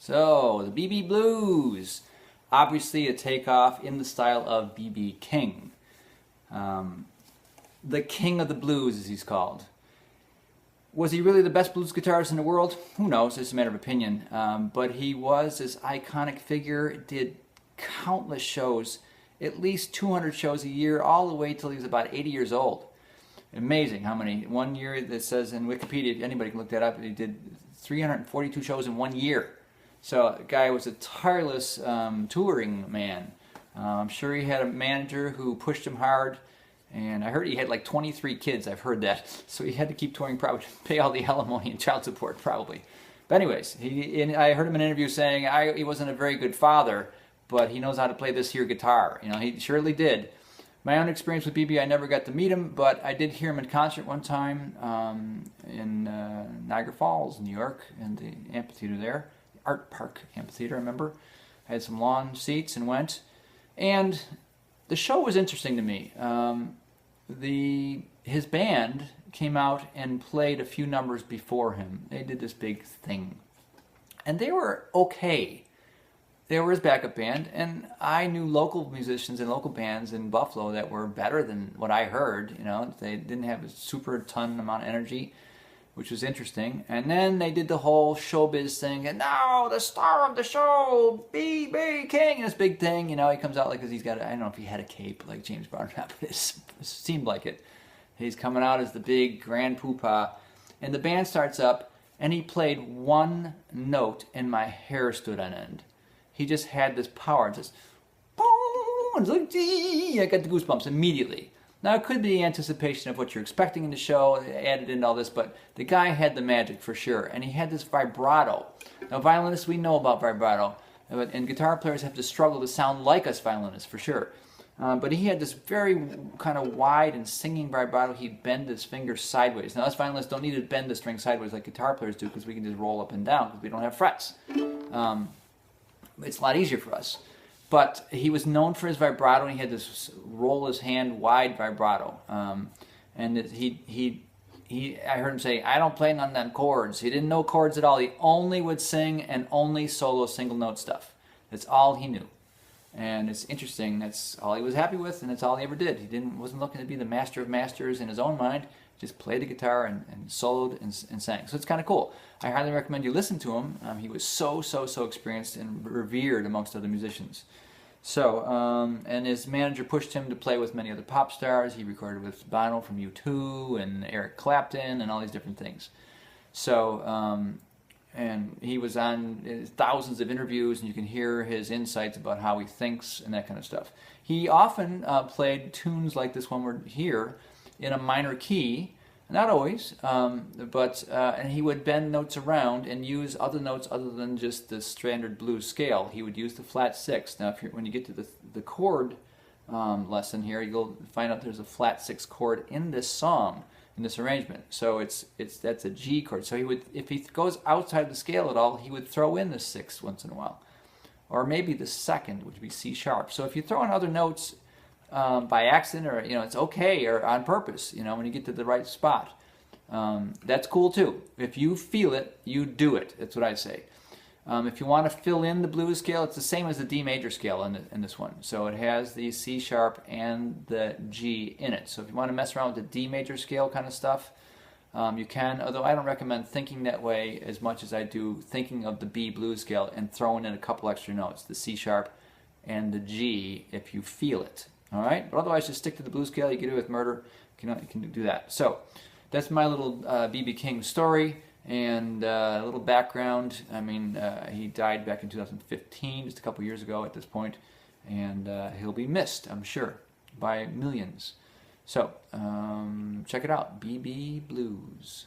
So, the B.B. Blues. Obviously a takeoff in the style of B.B. King. The king of the blues, as he's called. Was he really the best blues guitarist in the world? Who knows, it's a matter of opinion. But he was this iconic figure, did countless shows, at least 200 shows a year, all the way till he was about 80 years old. Amazing how many. One year, that says in Wikipedia, if anybody can look that up, he did 342 shows in 1 year. So the guy was a tireless touring man. I'm sure he had a manager who pushed him hard. And I heard he had like 23 kids, I've heard that. So he had to keep touring, probably to pay all the alimony and child support, probably. But anyways, I heard him in an interview saying he wasn't a very good father, but he knows how to play this here guitar. You know, he surely did. My own experience with BB, I never got to meet him, but I did hear him in concert one time in Niagara Falls, New York, in the amphitheater there. Art Park Amphitheater, I remember. I had some lawn seats and went. And the show was interesting to me. His band came out and played a few numbers before him. They did this big thing. And they were okay. They were his backup band, and I knew local musicians and local bands in Buffalo that were better than what I heard. You know, they didn't have a super ton amount of energy, which was interesting. And then they did the whole showbiz thing, and now the star of the show, B.B. King, and this big thing. You know, he comes out like, 'cause he's got, I don't know if he had a cape like James Brown, but it seemed like it. He's coming out as the big grand poobah, and the band starts up, and he played one note, and my hair stood on end. He just had this power, just boom, it's like, gee, I got the goosebumps immediately. Now, it could be anticipation of what you're expecting in the show, added into all this, but the guy had the magic for sure, and he had this vibrato. Now, violinists, we know about vibrato, and guitar players have to struggle to sound like us violinists, for sure. But he had this very kind of wide and singing vibrato. He'd bend his fingers sideways. Now, us violinists don't need to bend the string sideways like guitar players do, because we can just roll up and down, because we don't have frets. It's a lot easier for us. But he was known for his vibrato, and he had this roll his hand wide vibrato. And I heard him say, I don't play none of them chords. He didn't know chords at all. He only would sing and only solo single note stuff. That's all he knew. And it's interesting, that's all he was happy with, and that's all he ever did. He wasn't looking to be the master of masters in his own mind. Just played the guitar and soloed and sang. So it's kind of cool. I highly recommend you listen to him. He was so experienced and revered amongst other musicians. So, and his manager pushed him to play with many other pop stars. He recorded with Bono from U2 and Eric Clapton and all these different things. So, and he was on thousands of interviews, and you can hear his insights about how he thinks and that kind of stuff. He often played tunes like this one we're here in a minor key, not always, and he would bend notes around and use other notes other than just the standard blues scale. He would use the flat six. Now, when you get to the chord lesson here, you'll find out there's a flat six chord in this song, in this arrangement. So that's a G chord. So if he goes outside the scale at all, he would throw in the sixth once in a while, or maybe the second, which would be C sharp. So if you throw in other notes by accident, or it's okay, or on purpose, when you get to the right spot, that's cool too. If you feel it, you do it. That's what I say. If you want to fill in the blues scale, it's the same as the D major scale in this one. So it has the C sharp and the G in it. So if you want to mess around with the D major scale kind of stuff, you can, although I don't recommend thinking that way as much as I do thinking of the B blues scale and throwing in a couple extra notes, the C sharp and the G, if you feel it. All right, but otherwise just stick to the blues scale. You can do it with Murder. You can do that. So that's my little B.B. King story and a little background. I mean, he died back in 2015, just a couple years ago at this point, and he'll be missed, I'm sure, by millions. So check it out, B.B. Blues.